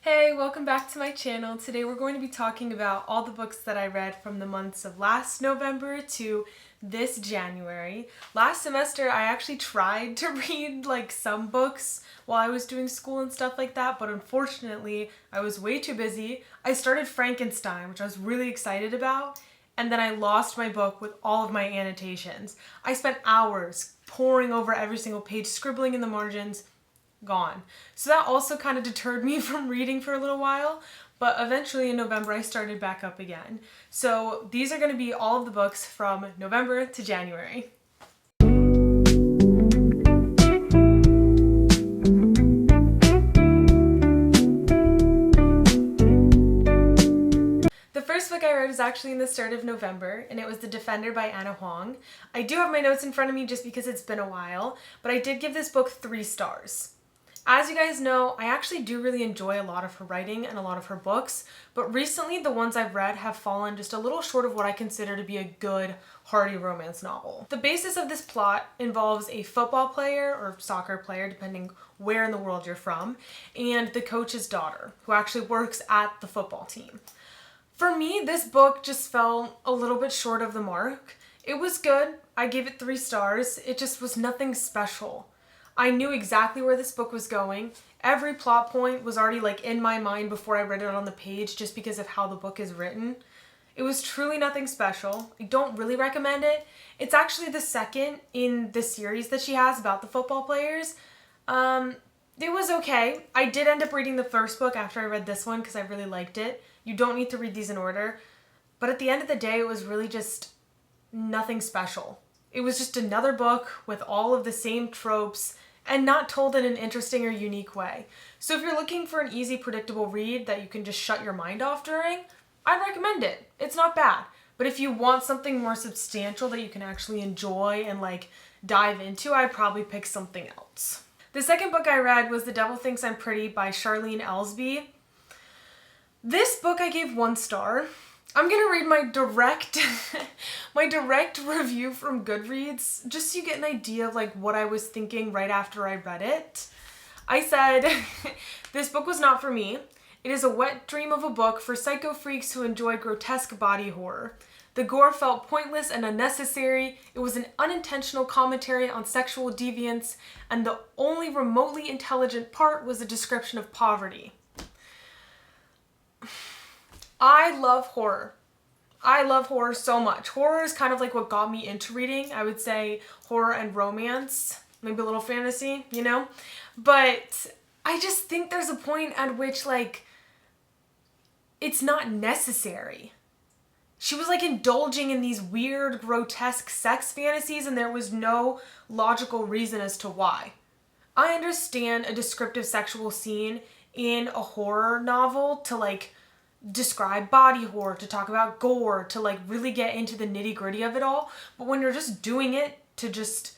Hey, welcome back to my channel. Today we're going to be talking about all the books that I read from the months of last November to this January. Last semester I actually tried to read some books while I was doing school and stuff like that, but unfortunately I was way too busy. I started Frankenstein, which I was really excited about, and then I lost my book with all of my annotations. I spent hours poring over every single page, scribbling in the margins, gone. So that also kind of deterred me from reading for a little while, but eventually in November I started back up again. So these are going to be all of the books from November to January. The first book I read was actually in the start of November, and it was The Defender by Ana Huang. I do have my notes in front of me just because it's been a while, but I did give this book 3 stars. As you guys know, I actually do really enjoy a lot of her writing and a lot of her books, but recently the ones I've read have fallen just a little short of what I consider to be a good, hearty romance novel. The basis of this plot involves a football player or soccer player, depending where in the world you're from, and the coach's daughter, who actually works at the football team. For me, this book just fell a little bit short of the mark. It was good. I gave it 3 stars. It just was nothing special. I knew exactly where this book was going. Every plot point was already in my mind before I read it on the page just because of how the book is written. It was truly nothing special. I don't really recommend it. It's actually the second in the series that she has about the football players. It was okay. I did end up reading the first book after I read this one because I really liked it. You don't need to read these in order. But at the end of the day, it was really just nothing special. It was just another book with all of the same tropes and not told in an interesting or unique way. So if you're looking for an easy, predictable read that you can just shut your mind off during, I'd recommend it. It's not bad. But if you want something more substantial that you can actually enjoy and dive into, I'd probably pick something else. The second book I read was The Devil Thinks I'm Pretty by Charlene Elsby. This book I gave 1 star. I'm gonna read my direct review from Goodreads just so you get an idea of what I was thinking right after I read it. I said, this book was not for me. It is a wet dream of a book for psycho freaks who enjoy grotesque body horror. The gore felt pointless and unnecessary. It was an unintentional commentary on sexual deviance, and the only remotely intelligent part was a description of poverty. I love horror. I love horror so much. Horror is kind of what got me into reading. I would say horror and romance, maybe a little fantasy, you know? But I just think there's a point at which it's not necessary. She was indulging in these weird, grotesque sex fantasies and there was no logical reason as to why. I understand a descriptive sexual scene in a horror novel to describe body horror, to talk about gore, to really get into the nitty-gritty of it all. But when you're just doing it to just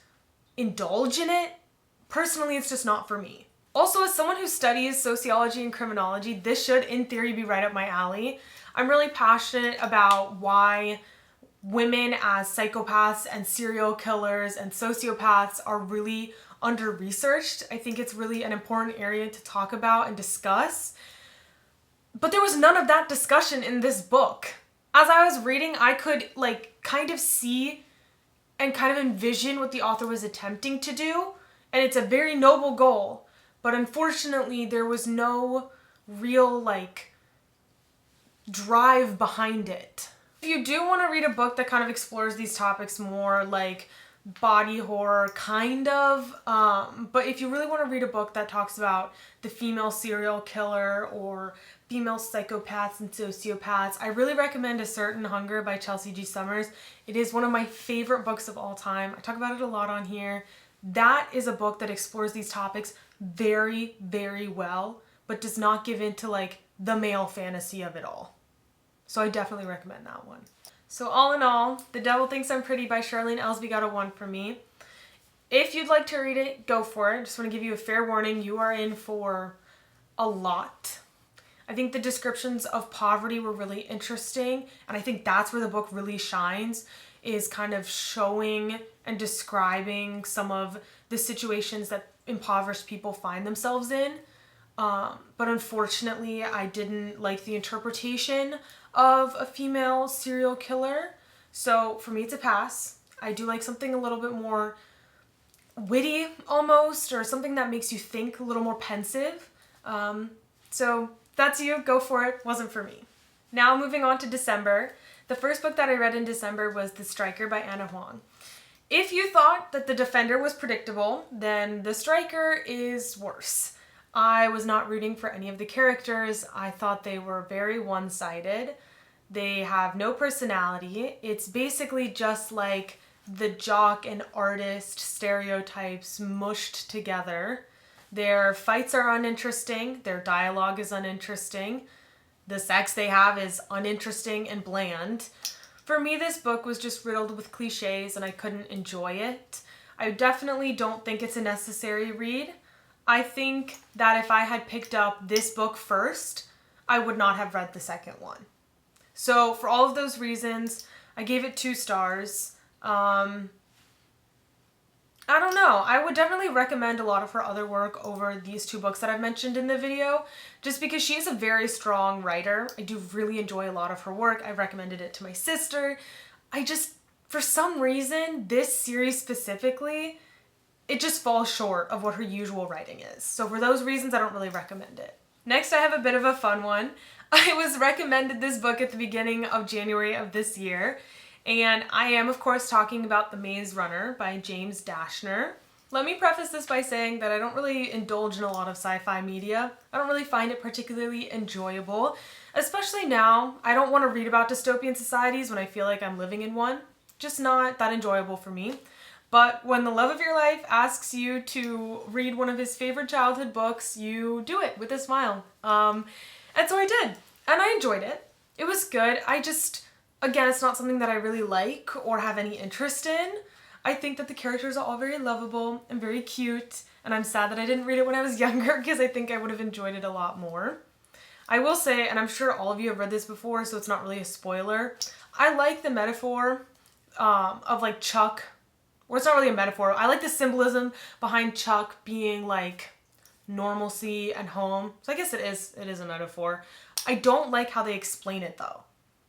indulge in it, personally it's just not for me. Also, as someone who studies sociology and criminology, this should in theory be right up my alley. I'm really passionate about why women as psychopaths and serial killers and sociopaths are really under-researched. I think it's really an important area to talk about and discuss. But there was none of that discussion in this book. As I was reading, I could kind of see and kind of envision what the author was attempting to do. And it's a very noble goal. But unfortunately, there was no real drive behind it. If you do want to read a book that kind of explores these topics more, body horror kind of, but if you really want to read a book that talks about the female serial killer or female psychopaths and sociopaths, I really recommend A Certain Hunger by Chelsea G. Summers. It is one of my favorite books of all time. I talk about it a lot on here. That is a book that explores these topics very, very well, but does not give in to the male fantasy of it all. So I definitely recommend that one. So all in all, The Devil Thinks I'm Pretty by Charlene Elsby got a 1 from me. If you'd like to read it, go for it. Just want to give you a fair warning. You are in for a lot. I think the descriptions of poverty were really interesting, and I think that's where the book really shines, is kind of showing and describing some of the situations that impoverished people find themselves in. But unfortunately, I didn't like the interpretation of a female serial killer. So for me, it's a pass. I do like something a little bit more witty almost, or something that makes you think, a little more pensive. So that's you, go for it. Wasn't for me. Now moving on to December. The first book that I read in December was The Striker by Ana Huang. If you thought that The Defender was predictable, then The Striker is worse. I was not rooting for any of the characters. I thought they were very one-sided. They have no personality. It's basically just like the jock and artist stereotypes mushed together. Their fights are uninteresting. Their dialogue is uninteresting. The sex they have is uninteresting and bland. For me, this book was just riddled with cliches and I couldn't enjoy it. I definitely don't think it's a necessary read. I think that if I had picked up this book first, I would not have read the second one. So for all of those reasons, I gave it 2 stars. I don't know. I would definitely recommend a lot of her other work over these 2 books that I've mentioned in the video, just because she is a very strong writer. I do really enjoy a lot of her work. I've recommended it to my sister. For some reason, this series specifically, it just falls short of what her usual writing is. So for those reasons, I don't really recommend it. Next, I have a bit of a fun one. I was recommended this book at the beginning of January of this year. And I am, of course, talking about The Maze Runner by James Dashner. Let me preface this by saying that I don't really indulge in a lot of sci-fi media. I don't really find it particularly enjoyable, especially now. I don't want to read about dystopian societies when I feel like I'm living in one. Just not that enjoyable for me. But when the love of your life asks you to read one of his favorite childhood books, you do it with a smile. And so I did. And I enjoyed it. It was good. Again, it's not something that I really like or have any interest in. I think that the characters are all very lovable and very cute, and I'm sad that I didn't read it when I was younger because I think I would have enjoyed it a lot more. I will say, and I'm sure all of you have read this before, so it's not really a spoiler, I like the metaphor of like Chuck, or it's not really a metaphor, I like the symbolism behind Chuck being like normalcy and home. So I guess it is a metaphor. I don't like how they explain it though.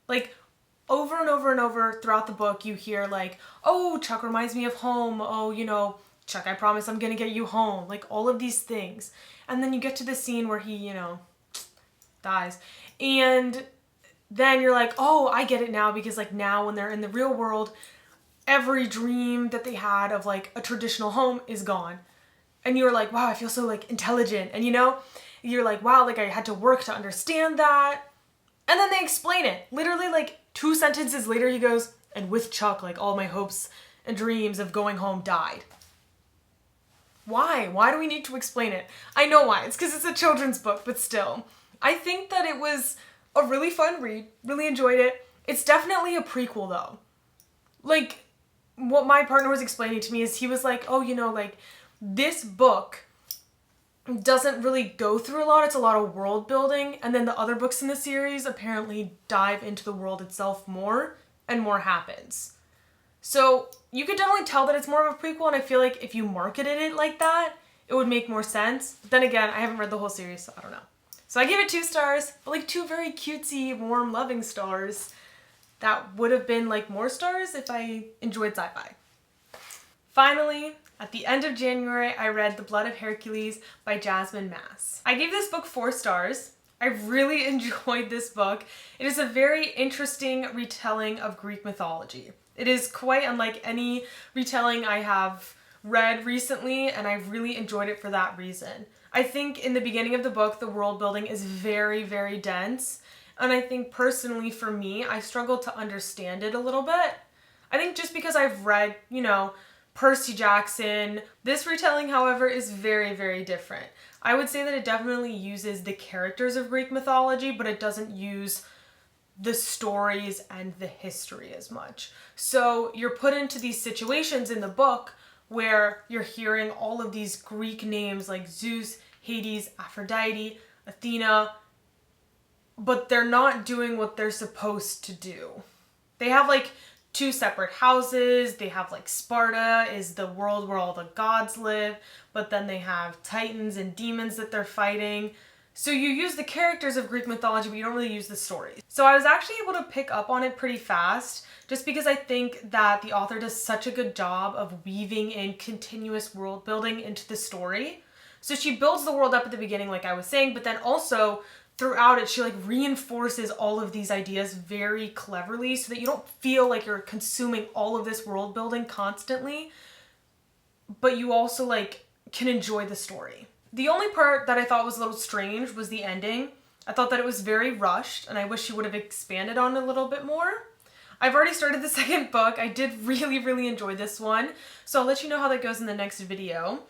Like, over and over and over throughout the book, you hear like, oh, Chuck reminds me of home. Oh, Chuck, I promise I'm gonna get you home. Like all of these things. And then you get to the scene where he, dies. And then you're like, oh, I get it now, because like now when they're in the real world, every dream that they had of like a traditional home is gone. And you're like, wow, I feel so like intelligent. And you're like, wow, like I had to work to understand that. And then they explain it. Literally like 2 sentences later, he goes, and with Chuck, like all my hopes and dreams of going home died. Why? Why do we need to explain it? I know why. It's because it's a children's book, but still. I think that it was a really fun read. Really enjoyed it. It's definitely a prequel though. Like, what my partner was explaining to me is he was like, oh, like this book doesn't really go through a lot. It's a lot of world building. And then the other books in the series apparently dive into the world itself more, and more happens. So you could definitely tell that it's more of a prequel, and I feel like if you marketed it like that, it would make more sense. But then again, I haven't read the whole series, so I don't know. So I gave it 2 stars, but like 2 very cutesy, warm, loving stars. That would have been like more stars if I enjoyed sci-fi. Finally, at the end of January, I read The Blood of Hercules by Jasmine. I gave this book 4 stars. I really enjoyed this book. It is a very interesting retelling of Greek mythology. It is quite unlike any retelling I have read recently, and I really enjoyed it for that reason. I think in the beginning of the book, the world building is very, very dense, and I think personally for me, I struggled to understand it a little bit. I think just because I've read, Percy Jackson. This retelling, however, is very, very different. I would say that it definitely uses the characters of Greek mythology, but it doesn't use the stories and the history as much. So you're put into these situations in the book where you're hearing all of these Greek names like Zeus, Hades, Aphrodite, Athena, but they're not doing what they're supposed to do. They have like two separate houses. They have like Sparta is the world where all the gods live, but then they have titans and demons that they're fighting. So you use the characters of Greek mythology, but you don't really use the stories. So I was actually able to pick up on it pretty fast, just because I think that the author does such a good job of weaving in continuous world building into the story. So she builds the world up at the beginning, like I was saying, but then also throughout it, she like reinforces all of these ideas very cleverly so that you don't feel like you're consuming all of this world building constantly, but you also like can enjoy the story. The only part that I thought was a little strange was the ending. I thought that it was very rushed, and I wish she would have expanded on it a little bit more. I've already started the second book. I did really enjoy this one, so I'll let you know how that goes in the next video.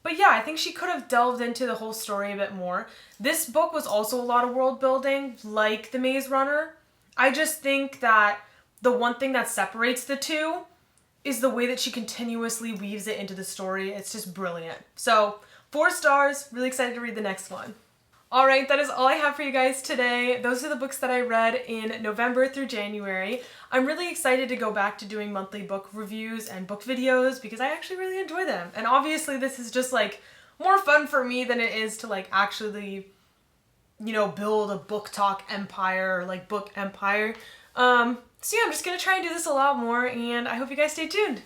But yeah, I think she could have delved into the whole story a bit more. This book was also a lot of world building, like The Maze Runner. I just think that the one thing that separates the two is the way that she continuously weaves it into the story. It's just brilliant. So 4 stars, really excited to read the next one. Alright, that is all I have for you guys today. Those are the books that I read in November through January. I'm really excited to go back to doing monthly book reviews and book videos because I actually really enjoy them. And obviously this is just like more fun for me than it is to like actually, you know, build a book talk empire or like book empire. So yeah, I'm just gonna try and do this a lot more, and I hope you guys stay tuned.